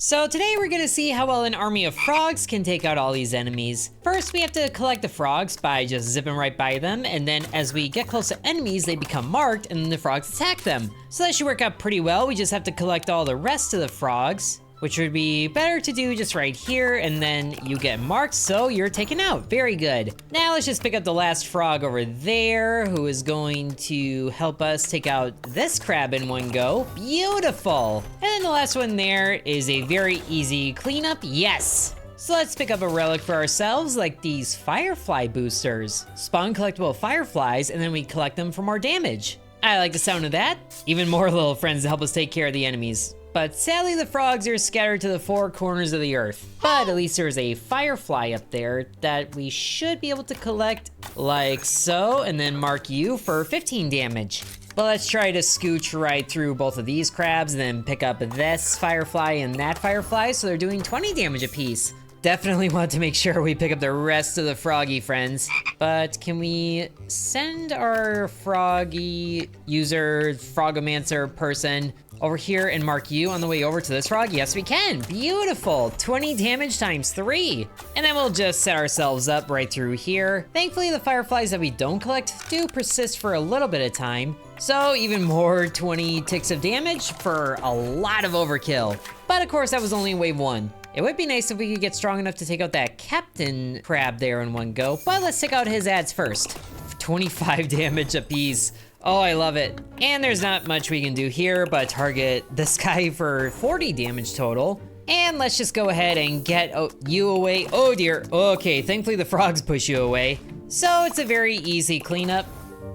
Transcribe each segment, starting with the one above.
So today we're gonna see how well an army of frogs can take out all these enemies. First, we have to collect the frogs by just zipping right by them, and then as we get close to enemies, they become marked and the frogs attack them. So that should work out pretty well. We just have to collect all the rest of the frogs, which would be better to do just right here, and then you get marked, so you're taken out. Very good. Now let's just pick up the last frog over there, who is going to help us take out this crab in one go. Beautiful. And then the last one there is a very easy cleanup. Yes. So let's pick up a relic for ourselves, like these firefly boosters. Spawn collectible fireflies, and then we collect them for more damage. I like the sound of that. Even more little friends to help us take care of the enemies. But sadly, the frogs are scattered to the four corners of the earth. But at least there's a firefly up there that we should be able to collect like so, and then mark you for 15 damage. But let's try to scooch right through both of these crabs and then pick up this firefly and that firefly, so they're doing 20 damage apiece. Definitely want to make sure we pick up the rest of the froggy friends. But can we send our froggy user, frogomancer person over here and mark you on the way over to this frog? Yes, we can. Beautiful. 20 damage times 3. And then we'll just set ourselves up right through here. Thankfully, the fireflies that we don't collect do persist for a little bit of time. So even more 20 ticks of damage for a lot of overkill. But of course, that was only wave 1. It would be nice if we could get strong enough to take out that captain crab there in one go, but let's take out his ads first. 25 damage apiece. Oh, I love it. And there's not much we can do here but target this guy for 40 damage total. And let's just go ahead and get you away. Oh dear. Okay, thankfully the frogs push you away. So it's a very easy cleanup.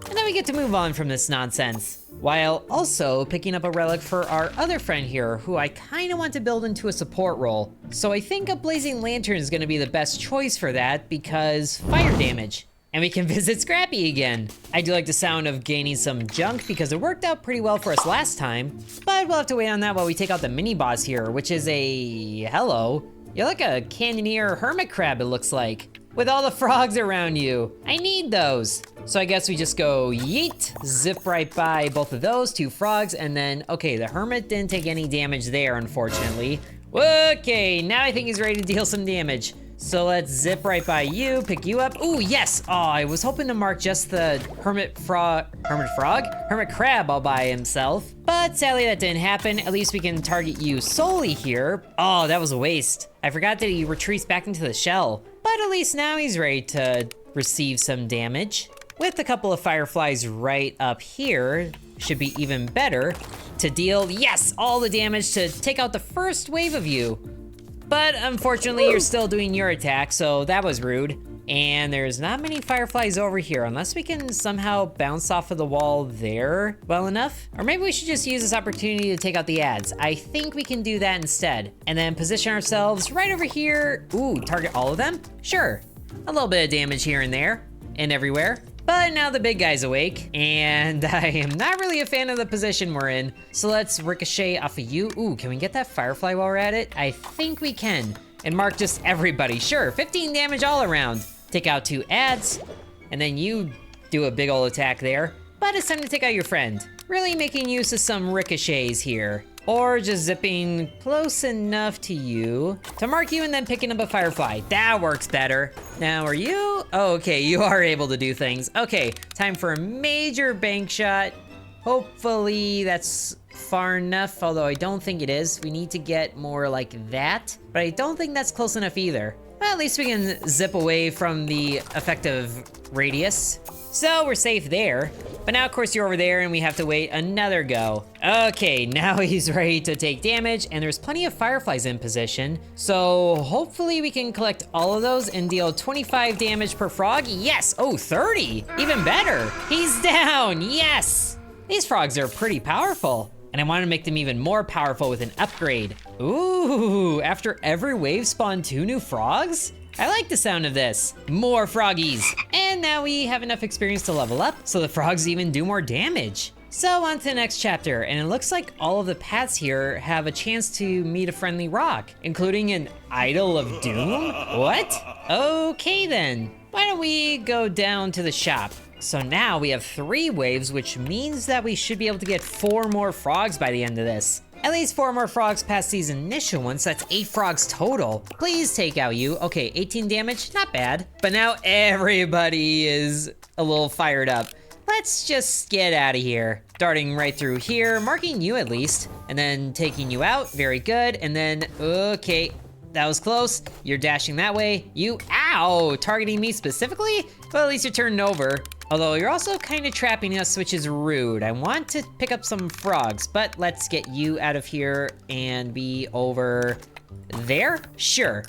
And then we get to move on from this nonsense, while also picking up a relic for our other friend here, who I kind of want to build into a support role. So I think a blazing lantern is going to be the best choice for that because fire damage. And we can visit Scrappy again. I do like the sound of gaining some junk because it worked out pretty well for us last time, but we'll have to wait on that while we take out the mini boss here, which is a, hello. You're like a canyoneer hermit crab, it looks like, with all the frogs around you. I need those. So I guess we just go yeet, zip right by both of those two frogs, and then, okay, the hermit didn't take any damage there, unfortunately. Okay, now I think he's ready to deal some damage. So let's zip right by you, pick you up. Ooh, yes. Oh, I was hoping to mark just the hermit crab all by himself. But sadly that didn't happen. At least we can target you solely here. Oh, that was a waste. I forgot that he retreats back into the shell. But at least now he's ready to receive some damage. With a couple of fireflies right up here, should be even better to deal, yes, all the damage to take out the first wave of you. But unfortunately, you're still doing your attack, so that was rude. And there's not many fireflies over here, unless we can somehow bounce off of the wall there well enough. Or maybe we should just use this opportunity to take out the ads. I think we can do that instead. And then position ourselves right over here. Ooh, target all of them? Sure. A little bit of damage here and there, and everywhere. But now the big guy's awake, and I am not really a fan of the position we're in. So let's ricochet off of you. Ooh, can we get that firefly while we're at it? I think we can. And mark just everybody. Sure, 15 damage all around. Take out 2 ads, and then you do a big ol' attack there. But it's time to take out your friend. Really making use of some ricochets here. Or just zipping close enough to you to mark you and then picking up a firefly. That works better. Now are you? Oh, okay, you are able to do things. Okay, time for a major bank shot. Hopefully that's far enough, although I don't think it is. We need to get more like that, but I don't think that's close enough either. Well, at least we can zip away from the effective radius. So we're safe there. But now, of course, you're over there and we have to wait another go. Okay, now he's ready to take damage and there's plenty of fireflies in position. So hopefully we can collect all of those and deal 25 damage per frog. Yes, oh, 30, even better. He's down, yes. These frogs are pretty powerful. And I want to make them even more powerful with an upgrade. Ooh, after every wave spawn 2 new frogs? I like the sound of this. More froggies. And now we have enough experience to level up, so the frogs even do more damage. So on to the next chapter, and it looks like all of the paths here have a chance to meet a friendly rock, including an Idol of Doom? What? Okay then. Why don't we go down to the shop? So now we have 3 waves, which means that we should be able to get 4 more frogs by the end of this. At least 4 more frogs past these initial ones, so that's 8 frogs total. Please take out you. Okay, 18 damage, not bad. But now everybody is a little fired up. Let's just get out of here. Darting right through here, marking you at least, and then taking you out, very good. And then, okay, that was close. You're dashing that way. You, ow, targeting me specifically? Well, at least you're turned over. Although you're also kind of trapping us, which is rude. I want to pick up some frogs, but let's get you out of here and be over there? Sure.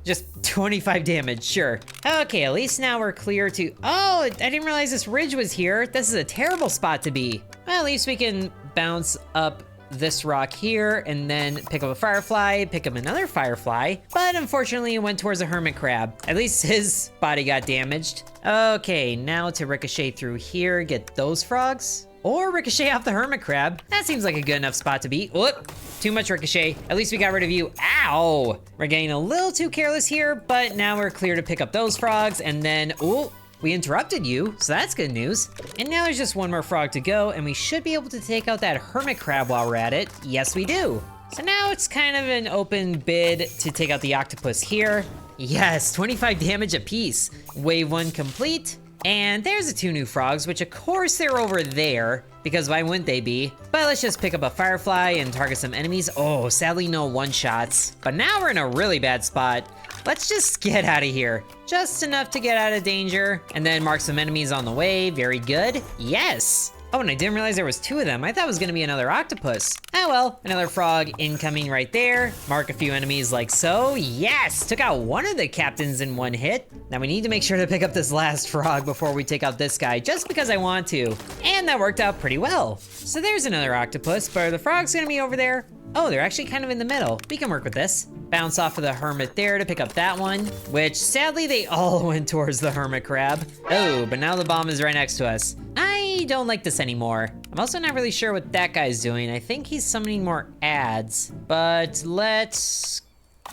Just 25 damage, sure. Okay, at least now we're clear to, oh, I didn't realize this ridge was here. This is a terrible spot to be. Well, at least we can bounce up this rock here and then pick up a firefly, pick up another firefly, but unfortunately it went towards a hermit crab. At least his body got damaged. Okay, now to ricochet through here, get those frogs, or ricochet off the hermit crab. That seems like a good enough spot to be. Whoop, too much ricochet. At least we got rid of you. Ow! We're getting a little too careless here, but now we're clear to pick up those frogs, and then, ooh, we interrupted you, so that's good news. And now there's just one more frog to go, and we should be able to take out that hermit crab while we're at it. Yes, we do. So now it's kind of an open bid to take out the octopus here. Yes, 25 damage apiece. Wave 1 complete. And there's the 2 new frogs, which of course they're over there, because why wouldn't they be? But let's just pick up a firefly and target some enemies. Oh, sadly no one-shots. But now we're in a really bad spot. Let's just get out of here. Just enough to get out of danger, and then mark some enemies on the way. Very good. Yes. Oh, and I didn't realize there was 2 of them. I thought it was gonna be another octopus. Oh well, another frog incoming right there. Mark a few enemies like so. Yes, took out one of the captains in 1 hit. Now we need to make sure to pick up this last frog before we take out this guy, just because I want to. And that worked out pretty well. So there's another octopus, but are the frogs gonna be over there? Oh, they're actually kind of in the middle. We can work with this. Bounce off of the hermit there to pick up that one, which sadly they all went towards the hermit crab. Oh, but now the bomb is right next to us. I don't like this anymore. I'm also not really sure what that guy's doing. I think he's summoning more ads, but let's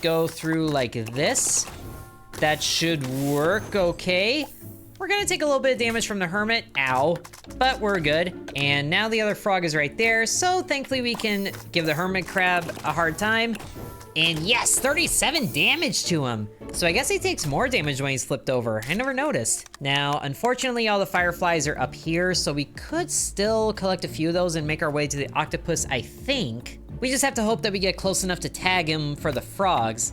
go through like this. That should work okay. We're gonna take a little bit of damage from the hermit, ow, but we're good. And now the other frog is right there, so thankfully we can give the hermit crab a hard time. And yes, 37 damage to him. So I guess he takes more damage when he's flipped over. I never noticed. Now, unfortunately, all the fireflies are up here, so we could still collect a few of those and make our way to the octopus, I think. We just have to hope that we get close enough to tag him for the frogs.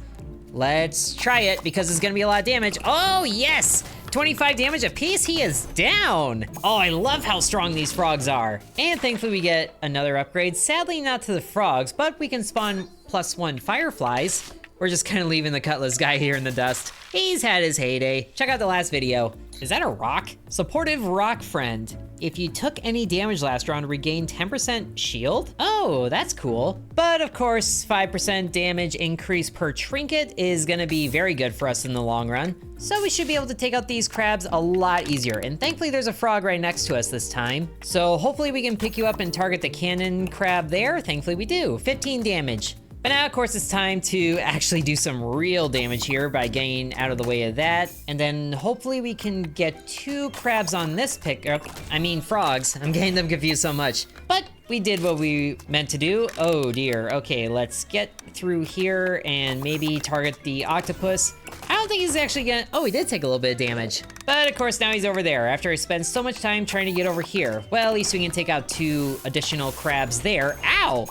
Let's try it, because it's gonna be a lot of damage. Oh, yes! 25 damage apiece, he is down. Oh, I love how strong these frogs are. And thankfully we get another upgrade. Sadly not to the frogs, but we can spawn +1 fireflies. We're just kind of leaving the cutlass guy here in the dust. He's had his heyday. Check out the last video. Is that a rock? Supportive rock friend. If you took any damage last round, regain 10% shield? Oh, that's cool. But of course, 5% damage increase per trinket is gonna be very good for us in the long run. So we should be able to take out these crabs a lot easier. And thankfully there's a frog right next to us this time. So hopefully we can pick you up and target the cannon crab there. Thankfully we do, 15 damage. But now, of course, it's time to actually do some real damage here by getting out of the way of that. And then hopefully we can get 2 crabs on this frogs. I'm getting them confused so much. But we did what we meant to do. Oh dear, okay, let's get through here and maybe target the octopus. I don't think he's actually gonna, oh, he did take a little bit of damage. But of course now he's over there after I spent so much time trying to get over here. Well, at least we can take out 2 additional crabs there. Ow!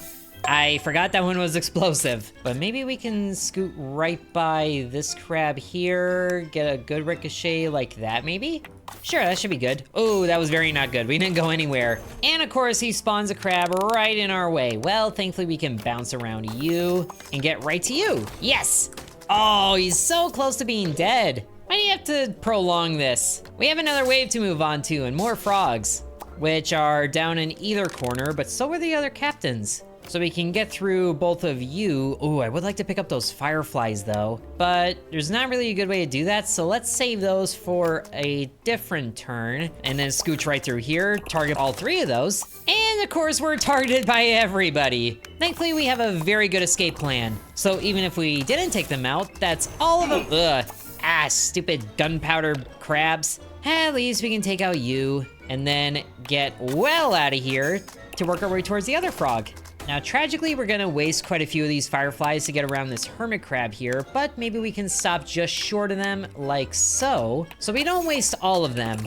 I forgot that one was explosive, but maybe we can scoot right by this crab here, get a good ricochet like that maybe? Sure, that should be good. Oh, that was very not good. We didn't go anywhere. And of course, he spawns a crab right in our way. Well, thankfully we can bounce around you and get right to you. Yes! Oh, he's so close to being dead. Why do you have to prolong this? We have another wave to move on to and more frogs, which are down in either corner, but so are the other captains. So we can get through both of you. Oh, I would like to pick up those fireflies though, but there's not really a good way to do that. So let's save those for a different turn and then scooch right through here, target all 3 of those. And of course we're targeted by everybody. Thankfully we have a very good escape plan. So even if we didn't take them out, that's all of them. Ugh, stupid gunpowder crabs. At least we can take out you and then get well out of here to work our way towards the other frog. Now, tragically, we're gonna waste quite a few of these fireflies to get around this hermit crab here, but maybe we can stop just short of them, like so we don't waste all of them.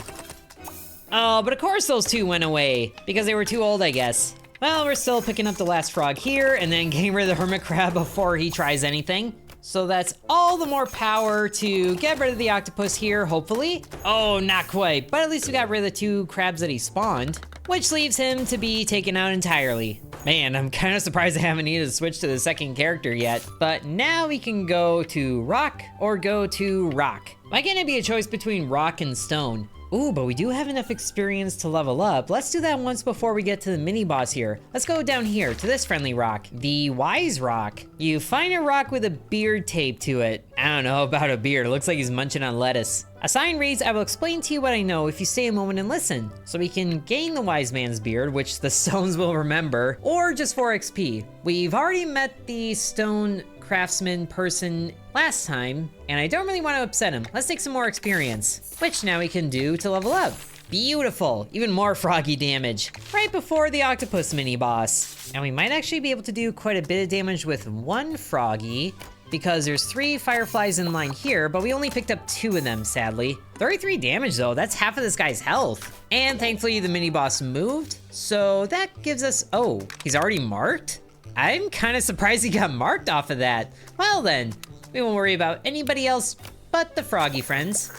Oh, but of course those two went away, because they were too old, I guess. Well, we're still picking up the last frog here, and then getting rid of the hermit crab before he tries anything. So that's all the more power to get rid of the octopus here, hopefully. Oh, not quite, but at least we got rid of the 2 crabs that he spawned, which leaves him to be taken out entirely. Man, I'm kind of surprised I haven't needed to switch to the second character yet, but now we can go to rock or go to rock. Why can't it be a choice between rock and stone? Ooh, but we do have enough experience to level up. Let's do that once before we get to the mini boss here. Let's go down here to this friendly rock, the wise rock. You find a rock with a beard taped to it. I don't know about a beard. It looks like he's munching on lettuce. A sign reads, I will explain to you what I know if you stay a moment and listen. So we can gain the wise man's beard, which the stones will remember, or just 4 XP. We've already met the stone craftsman person last time, and I don't really want to upset him. Let's take some more experience, which now we can do to level up. Beautiful, even more froggy damage, right before the octopus mini boss. And we might actually be able to do quite a bit of damage with 1 froggy, because there's 3 fireflies in line here, but we only picked up 2 of them, sadly. 33 damage though, that's half of this guy's health. And thankfully the mini boss moved, so that gives us, oh, he's already marked? I'm kind of surprised he got marked off of that. Well then, we won't worry about anybody else but the froggy friends.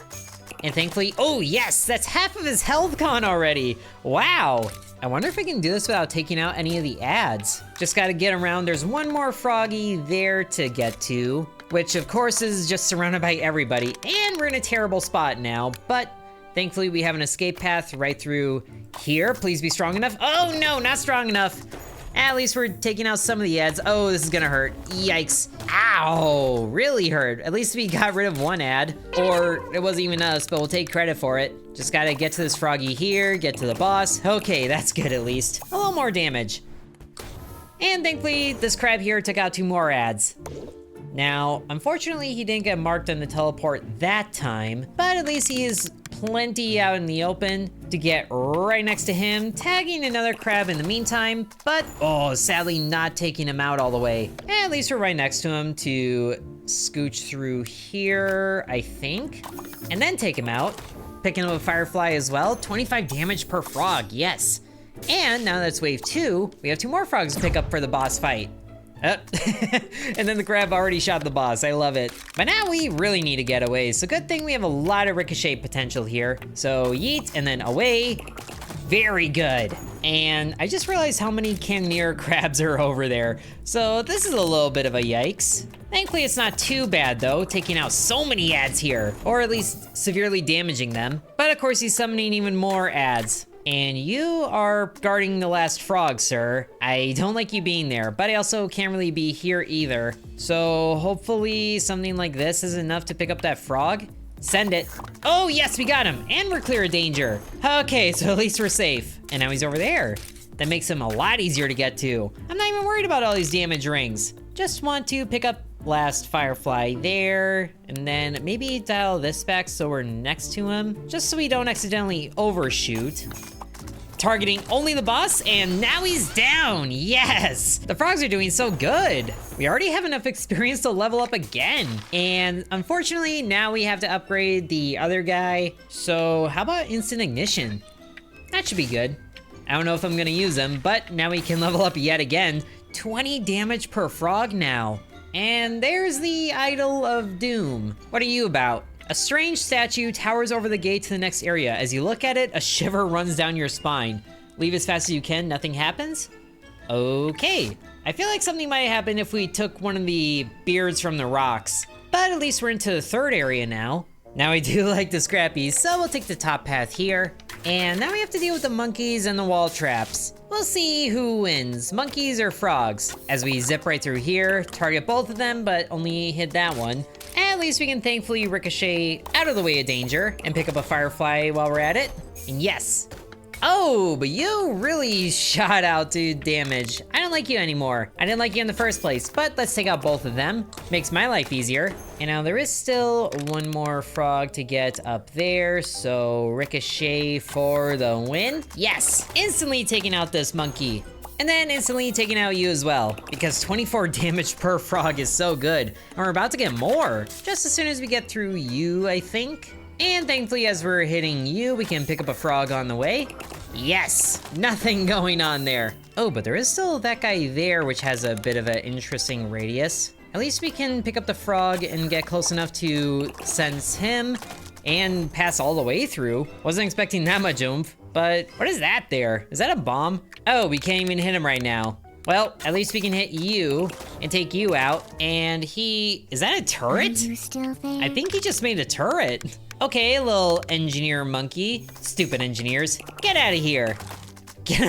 And thankfully, oh yes, that's half of his health gone already. Wow. I wonder if we can do this without taking out any of the ads. Just gotta get around. There's 1 more froggy there to get to, which of course is just surrounded by everybody. And we're in a terrible spot now, but thankfully we have an escape path right through here. Please be strong enough. Oh no, not strong enough. At least we're taking out some of the ads. Oh, this is gonna hurt. Yikes. Ow, really hurt. At least we got rid of 1 ad. Or it wasn't even us, but we'll take credit for it. Just gotta get to this froggy here, get to the boss. Okay, that's good at least. A little more damage. And thankfully, this crab here took out 2 more ads. Now, unfortunately, he didn't get marked on the teleport that time, but at least he is plenty out in the open to get right next to him, tagging another crab in the meantime, but oh, sadly not taking him out all the way. At least we're right next to him to scooch through here, I think, and then take him out. Picking up a firefly as well, 25 damage per frog, yes. And now that's wave 2, we have 2 more frogs to pick up for the boss fight. And then the crab already shot the boss. I love it. But now we really need to get away. So good thing we have a lot of ricochet potential here. So yeet and then away. Very good. And I just realized how many cannoneer crabs are over there. So this is a little bit of a yikes. Thankfully it's not too bad though, taking out so many ads here, or at least severely damaging them. But of course he's summoning even more ads. And you are guarding the last frog, sir. I don't like you being there, but I also can't really be here either. So hopefully something like this is enough to pick up that frog. Send it. Oh yes, we got him, and we're clear of danger. Okay, so at least we're safe. And now he's over there. That makes him a lot easier to get to. I'm not even worried about all these damage rings. Just want to pick up last firefly there, and then maybe dial this back so we're next to him, just so we don't accidentally overshoot. Targeting only the boss, and now he's down. Yes, the frogs are doing so good. We already have enough experience to level up again, and unfortunately now we have to upgrade the other guy. So how about instant ignition? That should be good. I don't know if I'm gonna use them, but now we can level up yet again. 20 damage per frog now. And there's the Idol of Doom. What are you about? A strange statue towers over the gate to the next area. As you look at it, a shiver runs down your spine. Leave as fast as you can, nothing happens? Okay. I feel like something might happen if we took one of the beards from the rocks. But at least we're into the 3rd area now. Now I do like the scrappies, so we'll take the top path here. And now we have to deal with the monkeys and the wall traps. We'll see who wins, monkeys or frogs. As we zip right through here, target both of them, but only hit that one. At least we can thankfully ricochet out of the way of danger and pick up a firefly while we're at it. And yes. Oh, but you really shot out to damage. I don't like you anymore. I didn't like you in the first place, but let's take out both of them. Makes my life easier. And now there is still 1 more frog to get up there, so ricochet for the win. Yes, instantly taking out this monkey. And then instantly taking out you as well, because 24 damage per frog is so good. And we're about to get more, just as soon as we get through you, I think. And thankfully, as we're hitting you, we can pick up a frog on the way. Yes, nothing going on there. Oh, but there is still that guy there, which has a bit of an interesting radius. At least we can pick up the frog and get close enough to sense him and pass all the way through. Wasn't expecting that much oomph, but what is that there? Is that a bomb? Oh, we can't even hit him right now. Well, at least we can hit you and take you out. And is that a turret? Are you still there? I think he just made a turret. Okay, little engineer monkey. Stupid engineers, get out of here. Get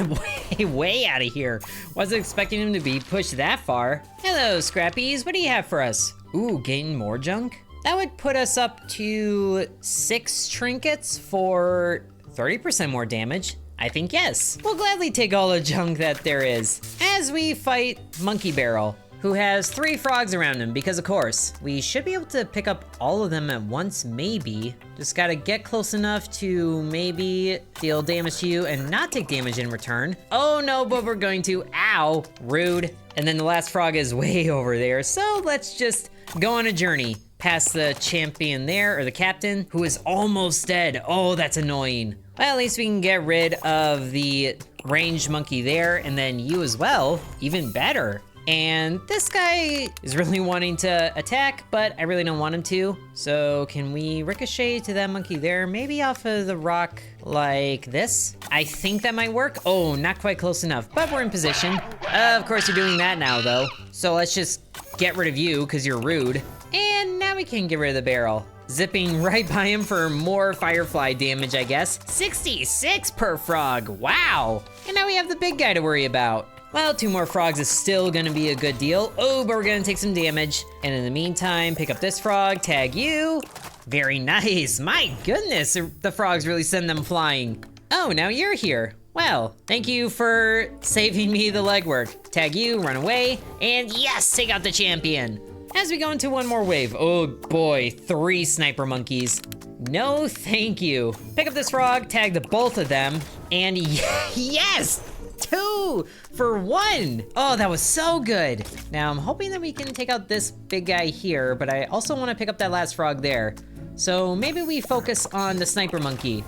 him way out of here. Wasn't expecting him to be pushed that far. Hello, Scrappies, what do you have for us? Ooh, getting more junk? That would put us up to 6 trinkets for 30% more damage. I think yes. We'll gladly take all the junk that there is as we fight Monkey Barrel, who has 3 frogs around him, because of course. We should be able to pick up all of them at once, maybe. Just gotta get close enough to maybe deal damage to you and not take damage in return. Oh no, but we're going to. Ow, rude. And then the last frog is way over there, so let's just go on a journey past the champion there, or the captain, who is almost dead. Oh, that's annoying. Well, at least we can get rid of the ranged monkey there, and then you as well, even better. And this guy is really wanting to attack, but I really don't want him to. So can we ricochet to that monkey there? Maybe off of the rock like this? I think that might work. Oh, not quite close enough, but we're in position. Of course you're doing that now though. So let's just get rid of you because you're rude. And now we can get rid of the barrel. Zipping right by him for more firefly damage, I guess. 66 per frog, wow. And now we have the big guy to worry about. Well, 2 more frogs is still gonna be a good deal. Oh, but we're gonna take some damage. And in the meantime, pick up this frog, tag you. Very nice, my goodness, the frogs really send them flying. Oh, now you're here. Well, thank you for saving me the legwork. Tag you, run away, and yes, take out the champion. As we go into one more wave, oh boy, 3 sniper monkeys. No, thank you. Pick up this frog, tag the both of them, and yes! 2 for 1. Oh, that was so good. Now I'm hoping that we can take out this big guy here, but I also want to pick up that last frog there. So maybe we focus on the sniper monkey.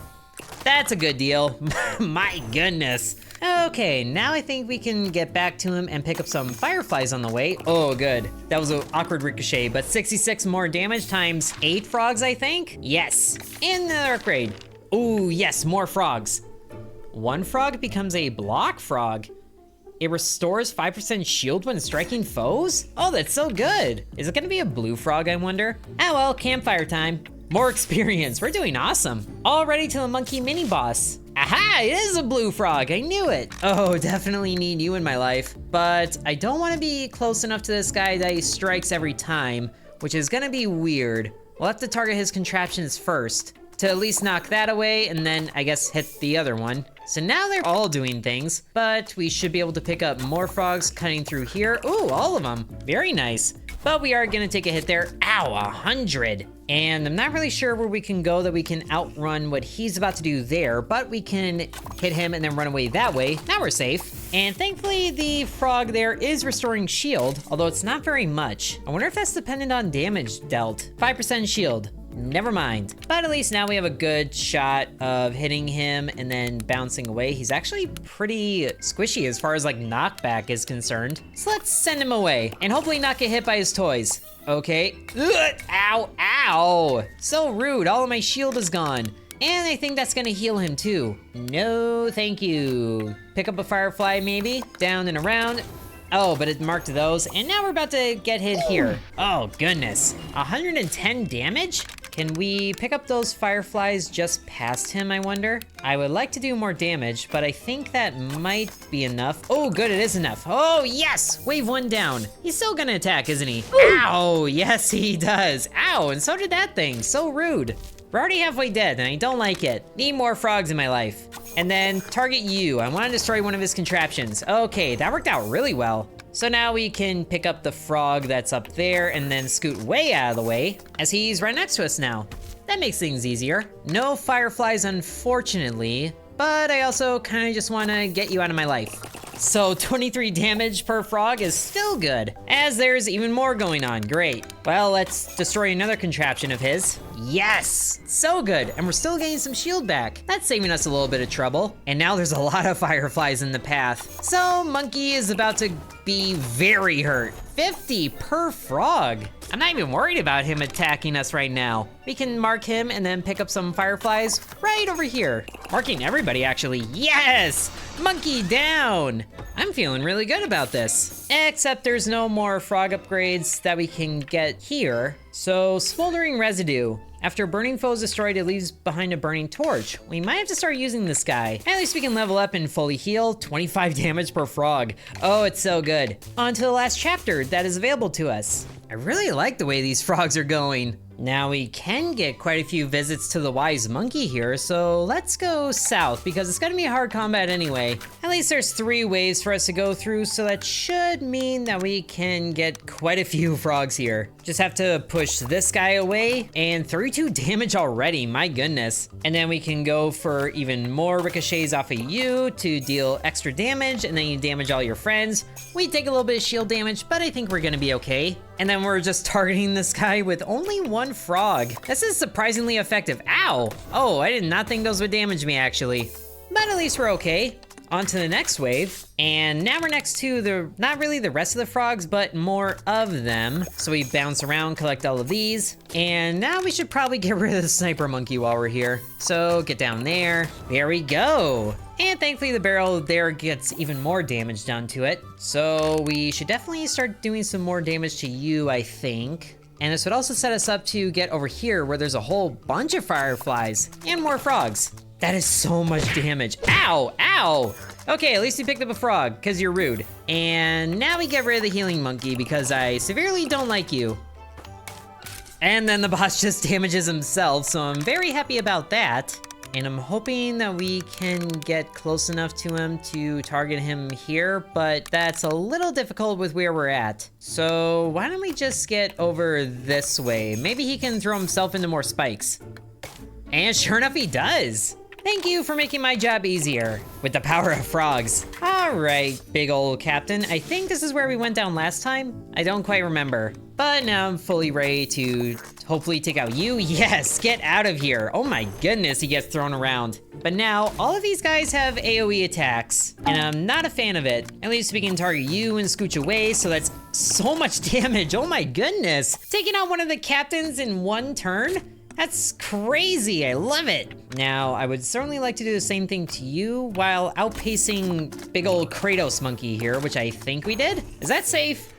That's a good deal. My goodness. Okay, now I think we can get back to him and pick up some fireflies on the way. Oh, good. That was an awkward ricochet, but 66 more damage times 8 frogs, I think? Yes. And another upgrade. Oh, yes, more frogs. 1 frog becomes a block frog. It restores 5% shield when striking foes? Oh, that's so good. Is it gonna be a blue frog, I wonder? Ah well, campfire time. More experience, we're doing awesome. Already to the monkey mini boss. Aha, it is a blue frog, I knew it. Oh, definitely need you in my life. But I don't wanna be close enough to this guy that he strikes every time, which is gonna be weird. We'll have to target his contraptions first to at least knock that away, and then I guess hit the other one. So now they're all doing things, but we should be able to pick up more frogs cutting through here. Ooh, all of them, very nice. But we are gonna take a hit there. Ow, 100. And I'm not really sure where we can go that we can outrun what he's about to do there, but we can hit him and then run away that way. Now we're safe. And thankfully the frog there is restoring shield, although it's not very much. I wonder if that's dependent on damage dealt. 5% shield. Never mind. But at least now we have a good shot of hitting him and then bouncing away. He's actually pretty squishy as far as like knockback is concerned. So let's send him away and hopefully not get hit by his toys. Okay. Ugh, ow, ow. So rude, all of my shield is gone. And I think that's gonna heal him too. No, thank you. Pick up a firefly maybe, down and around. Oh, but it marked those, and now we're about to get hit here. Oh, goodness. 110 damage? Can we pick up those fireflies just past him, I wonder? I would like to do more damage, but I think that might be enough. Oh, good, it is enough. Oh, yes, wave 1 down. He's still gonna attack, isn't he? Ow, yes, he does. Ow, and so did that thing, so rude. We're already halfway dead, and I don't like it. Need more frogs in my life. And then target you. I want to destroy one of his contraptions. Okay, that worked out really well. So now we can pick up the frog that's up there and then scoot way out of the way as he's right next to us now. That makes things easier. No fireflies, unfortunately, but I also kind of just want to get you out of my life. So 23 damage per frog is still good, as there's even more going on. Great. Well, let's destroy another contraption of his. Yes, so good. And we're still getting some shield back. That's saving us a little bit of trouble. And now there's a lot of fireflies in the path. So Monkey is about to be very hurt. 50 per frog. I'm not even worried about him attacking us right now. We can mark him and then pick up some fireflies right over here. Marking everybody, actually. Yes! Monkey down! I'm feeling really good about this. Except there's no more frog upgrades that we can get here. So, smoldering residue. After a burning foe is destroyed, it leaves behind a burning torch. We might have to start using this guy. At least we can level up and fully heal. 25 damage per frog. Oh, it's so good. On to the last chapter that is available to us. I really like the way these frogs are going. Now we can get quite a few visits to the wise monkey here, so let's go south because it's gonna be a hard combat anyway. At least there's 3 waves for us to go through, so that should mean that we can get quite a few frogs here. Just have to push this guy away, and 32 damage already, my goodness. And then we can go for even more ricochets off of you to deal extra damage, and then you damage all your friends. We take a little bit of shield damage, but I think we're gonna be okay. And then we're just targeting this guy with only 1 frog. This is surprisingly effective. Ow! Oh, I did not think those would damage me, actually. But at least we're okay. On to the next wave. And now we're next to not really the rest of the frogs, but more of them. So we bounce around, collect all of these. And now we should probably get rid of the sniper monkey while we're here. So get down there. There we go. And thankfully the barrel there gets even more damage done to it. So we should definitely start doing some more damage to you, I think. And this would also set us up to get over here where there's a whole bunch of fireflies and more frogs. That is so much damage. Ow, ow. Okay, at least you picked up a frog because you're rude. And now we get rid of the healing monkey because I severely don't like you. And then the boss just damages himself, so I'm very happy about that. And I'm hoping that we can get close enough to him to target him here, but that's a little difficult with where we're at. So why don't we just get over this way? Maybe he can throw himself into more spikes. And sure enough, he does. Thank you for making my job easier with the power of frogs. All right, big old captain. I think this is where we went down last time. I don't quite remember, but now I'm fully ready to hopefully take out you. Yes, get out of here. Oh my goodness, he gets thrown around. But now all of these guys have AoE attacks, and I'm not a fan of it. At least we can target you and scooch away, so that's so much damage. Oh my goodness. Taking out one of the captains in 1 turn? That's crazy, I love it. Now, I would certainly like to do the same thing to you while outpacing big old Kratos monkey here, which I think we did. Is that safe?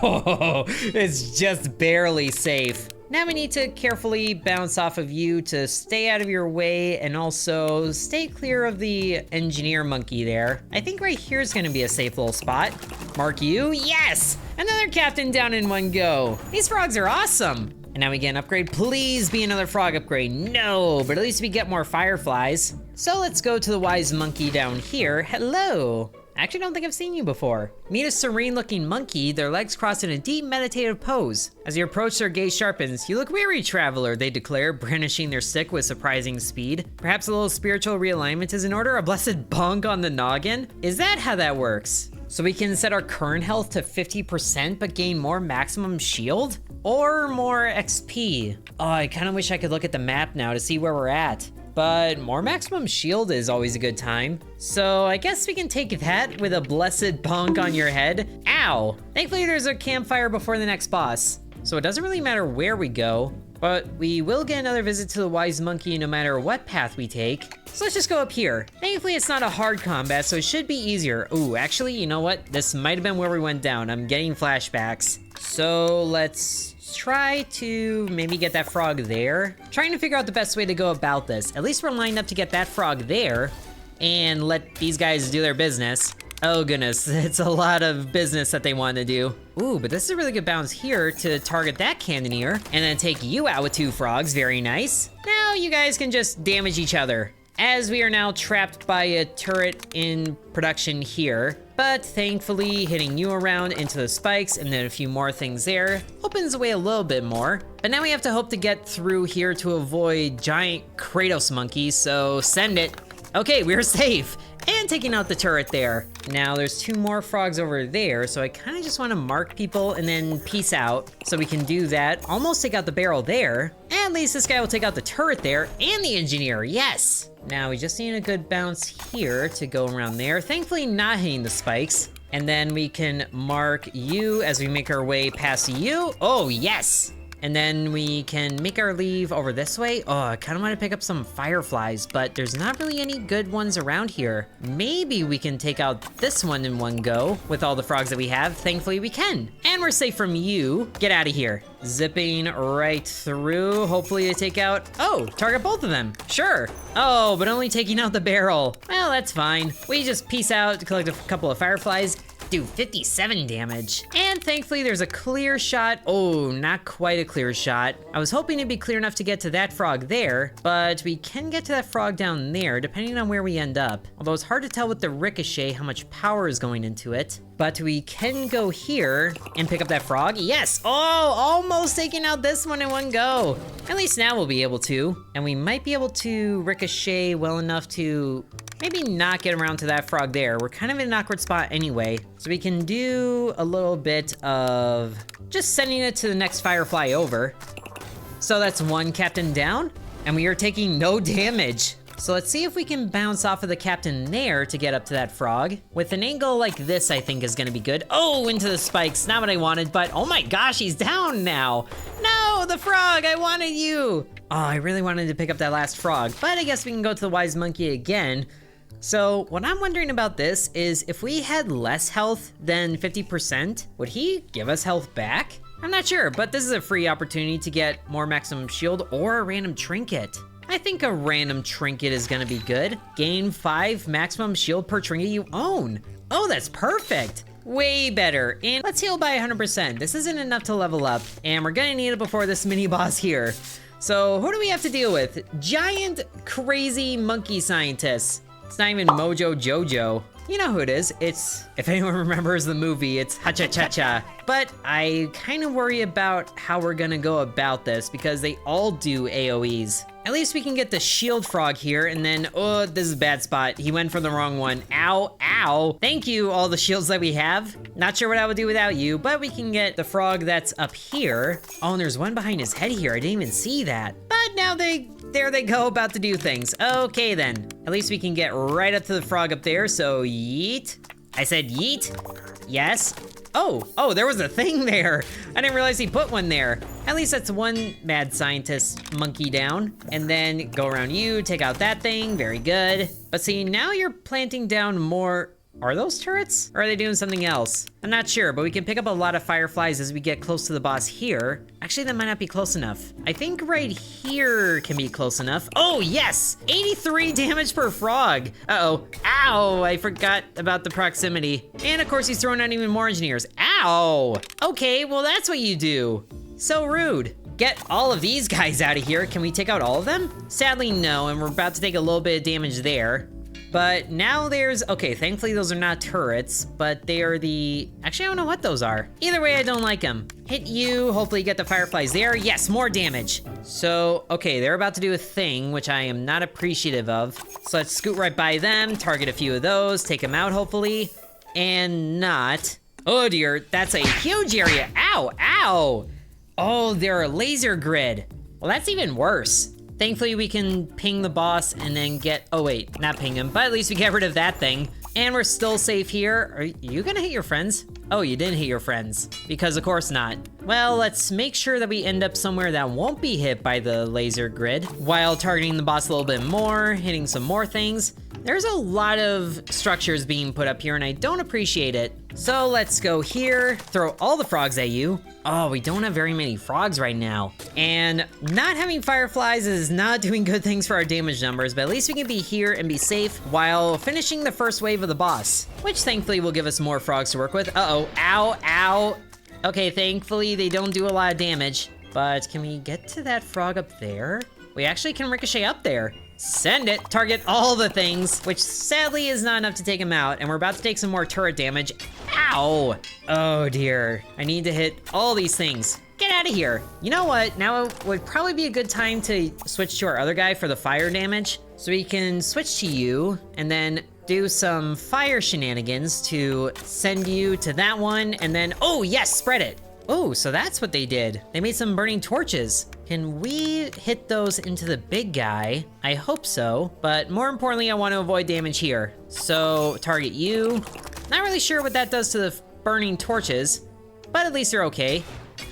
Oh, it's just barely safe. Now we need to carefully bounce off of you to stay out of your way and also stay clear of the engineer monkey there. I think right here is gonna be a safe little spot. Mark you, yes! Another captain down in 1 go. These frogs are awesome. And now we get an upgrade. Please be another frog upgrade. No, but at least we get more fireflies. So let's go to the wise monkey down here. Hello. I actually don't think I've seen you before. Meet a serene looking monkey, their legs crossed in a deep meditative pose. As you approach, their gaze sharpens. You look weary, traveler, they declare, brandishing their stick with surprising speed. Perhaps a little spiritual realignment is in order? A blessed bonk on the noggin? Is that how that works? So we can set our current health to 50% but gain more maximum shield? Or more XP? Oh, I kind of wish I could look at the map now to see where we're at. But more maximum shield is always a good time. So I guess we can take that with a blessed bonk on your head. Ow! Thankfully there's a campfire before the next boss. So it doesn't really matter where we go, but we will get another visit to the wise monkey no matter what path we take. So let's just go up here. Thankfully it's not a hard combat, so it should be easier. Ooh, actually, you know what? This might have been where we went down. I'm getting flashbacks. So let's try to maybe get that frog there. Trying to figure out the best way to go about this. At least we're lined up to get that frog there and let these guys do their business. Oh goodness, it's a lot of business that they want to do. Ooh, but this is a really good bounce here to target that cannoneer and then take you out with 2 frogs. Very nice. Now you guys can just damage each other, as we are now trapped by a turret in production here. But thankfully, hitting you around into the spikes and then a few more things there opens the way a little bit more. But now we have to hope to get through here to avoid giant Kratos monkeys, so send it. Okay, we're safe. and taking out the turret there. Now there's 2 more frogs over there, so I kind of just want to mark people and then peace out. So we can do that, almost take out the barrel there. And at least this guy will take out the turret there and the engineer, yes! Now we just need a good bounce here to go around there. Thankfully not hitting the spikes. And then we can mark you as we make our way past you. Oh, yes! And then we can make our leave over this way. Oh, I kind of want to pick up some fireflies, but there's not really any good ones around here. Maybe we can take out this one in one go with all the frogs that we have. Thankfully we can. And we're safe from you. Get out of here. Zipping right through, hopefully to take out, oh, target both of them, sure. Oh, but only taking out the barrel. Well, that's fine. We just peace out, collect a couple of fireflies, do 57 damage. And thankfully there's a clear shot. Oh, not quite a clear shot. I was hoping it'd be clear enough to get to that frog there, but we can get to that frog down there depending on where we end up. Although it's hard to tell with the ricochet how much power is going into it. But we can go here and pick up that frog. Yes, oh, almost taking out this one in one go. At least now we'll be able to. And we might be able to ricochet well enough to maybe not get around to that frog there. We're kind of in an awkward spot anyway. So we can do a little bit of just sending it to the next firefly over. So that's 1 captain down, and we are taking no damage. So let's see if we can bounce off of the captain there to get up to that frog. With an angle like this, I think is gonna be good. Oh, into the spikes, not what I wanted, but oh my gosh, he's down now. No, the frog, I wanted you. Oh, I really wanted to pick up that last frog, but I guess we can go to the wise monkey again. So what I'm wondering about this is if we had less health than 50%, would he give us health back? I'm not sure, but this is a free opportunity to get more maximum shield or a random trinket. I think a random trinket is gonna be good. Gain 5 maximum shield per trinket you own. Oh, that's perfect. Way better. And let's heal by 100%. This isn't enough to level up, and we're gonna need it before this mini boss here. So who do we have to deal with? Giant, crazy monkey scientists. It's not even Mojo Jojo. You know who it is. It's, if anyone remembers the movie, it's Ha-Cha-Cha-Cha. But I kind of worry about how we're gonna go about this because they all do AoEs. At least we can get the shield frog here, and then, oh, this is a bad spot. He went for the wrong one. Ow, ow. Thank you, all the shields that we have. Not sure what I would do without you, but we can get the frog that's up here. Oh, and there's one behind his head here. I didn't even see that. But now there they go, about to do things. Okay then, at least we can get right up to the frog up there, so yeet. I said yeet, yes. Oh, there was a thing there. I didn't realize he put one there. At least that's 1 mad scientist monkey down. And then go around you, take out that thing, very good. But see, now you're planting down more. Are those turrets? Or are they doing something else? I'm not sure, but we can pick up a lot of fireflies as we get close to the boss here. Actually, that might not be close enough. I think right here can be close enough. Oh, yes! 83 damage per frog. Uh-oh. Ow! I forgot about the proximity. And of course, he's throwing out even more engineers. Ow! Okay, well, that's what you do. So rude. Get all of these guys out of here. Can we take out all of them? Sadly, no, and we're about to take a little bit of damage there. But now there's, okay, thankfully those are not turrets, but they are actually I don't know what those are. Either way, I don't like them. Hit you, hopefully get the fireflies there. Yes, more damage. So, okay, they're about to do a thing, which I am not appreciative of. So let's scoot right by them, target a few of those, take them out hopefully, and not. Oh dear, that's a huge area. Ow, ow. Oh, they're a laser grid. Well, that's even worse. Thankfully, we can ping the boss and then get, oh wait, not ping him, but at least we get rid of that thing. And we're still safe here. Are you gonna hit your friends? Oh, you didn't hit your friends, because of course not. Well, let's make sure that we end up somewhere that won't be hit by the laser grid while targeting the boss a little bit more, hitting some more things. There's a lot of structures being put up here and I don't appreciate it. So let's go here, throw all the frogs at you. Oh, we don't have very many frogs right now. And not having fireflies is not doing good things for our damage numbers, but at least we can be here and be safe while finishing the first wave of the boss, which thankfully will give us more frogs to work with. Uh-oh, ow, ow. Okay, thankfully they don't do a lot of damage, but can we get to that frog up there? We actually can ricochet up there. Send it, target all the things, which sadly is not enough to take him out, and we're about to take some more turret damage. Ow! Oh dear, I need to hit all these things. Get out of here. You know what, now would probably be a good time to switch to our other guy for the fire damage. So we can switch to you, and then do some fire shenanigans to send you to that one, and then, oh yes, spread it. Oh, so that's what they did. They made some burning torches. Can we hit those into the big guy? I hope so, but more importantly, I want to avoid damage here. So target you. Not really sure what that does to the burning torches, but at least they're okay.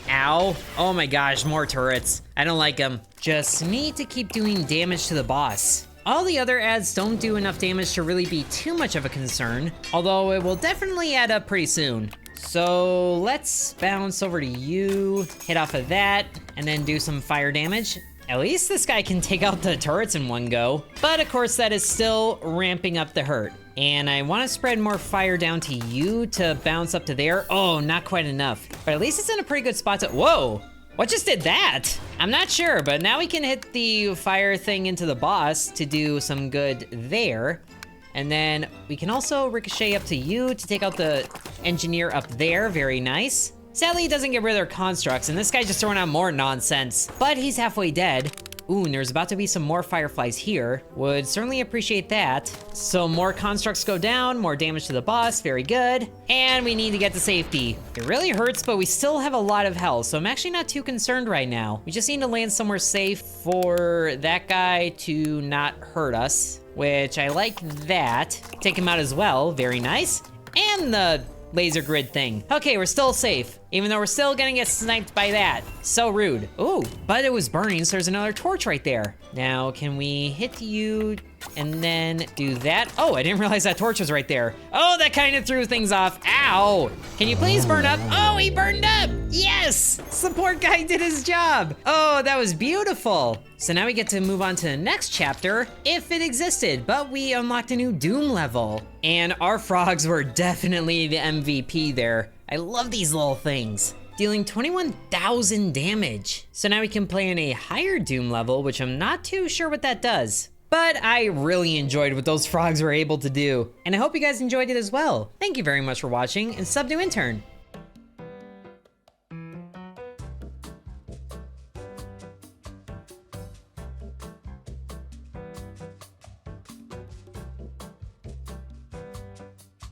Ow. Oh my gosh, more turrets. I don't like them. Just need to keep doing damage to the boss. All the other ads don't do enough damage to really be too much of a concern, although it will definitely add up pretty soon. So let's bounce over to you, hit off of that, and then do some fire damage. At least this guy can take out the turrets in one go, but of course that is still ramping up the hurt. And I want to spread more fire down to you to bounce up to there. Oh, not quite enough, but at least it's in a pretty good spot to, whoa! What just did that? I'm not sure, but now we can hit the fire thing into the boss to do some good there. And then we can also ricochet up to you to take out the engineer up there. Very nice. Sadly, he doesn't get rid of their constructs, and this guy's just throwing out more nonsense. But he's halfway dead. Ooh, and there's about to be some more fireflies here. Would certainly appreciate that. So more constructs go down, more damage to the boss, very good. And we need to get to safety. It really hurts, but we still have a lot of health, so I'm actually not too concerned right now. We just need to land somewhere safe for that guy to not hurt us, which I like that. Take him out as well, very nice. And the laser grid thing. Okay, we're still safe, even though we're still gonna get sniped by that. So rude. Ooh, but it was burning, so there's another torch right there. Now, can we hit you and then do that? Oh, I didn't realize that torch was right there. Oh, that kind of threw things off. Ow! Can you please burn up? Oh, he burned up! Yes! Support guy did his job. Oh, that was beautiful. So now we get to move on to the next chapter, if it existed, but we unlocked a new Doom level. And our frogs were definitely the MVP there. I love these little things. Dealing 21,000 damage. So now we can play in a higher Doom level, which I'm not too sure what that does. But I really enjoyed what those frogs were able to do. And I hope you guys enjoyed it as well. Thank you very much for watching, and sub to Intern.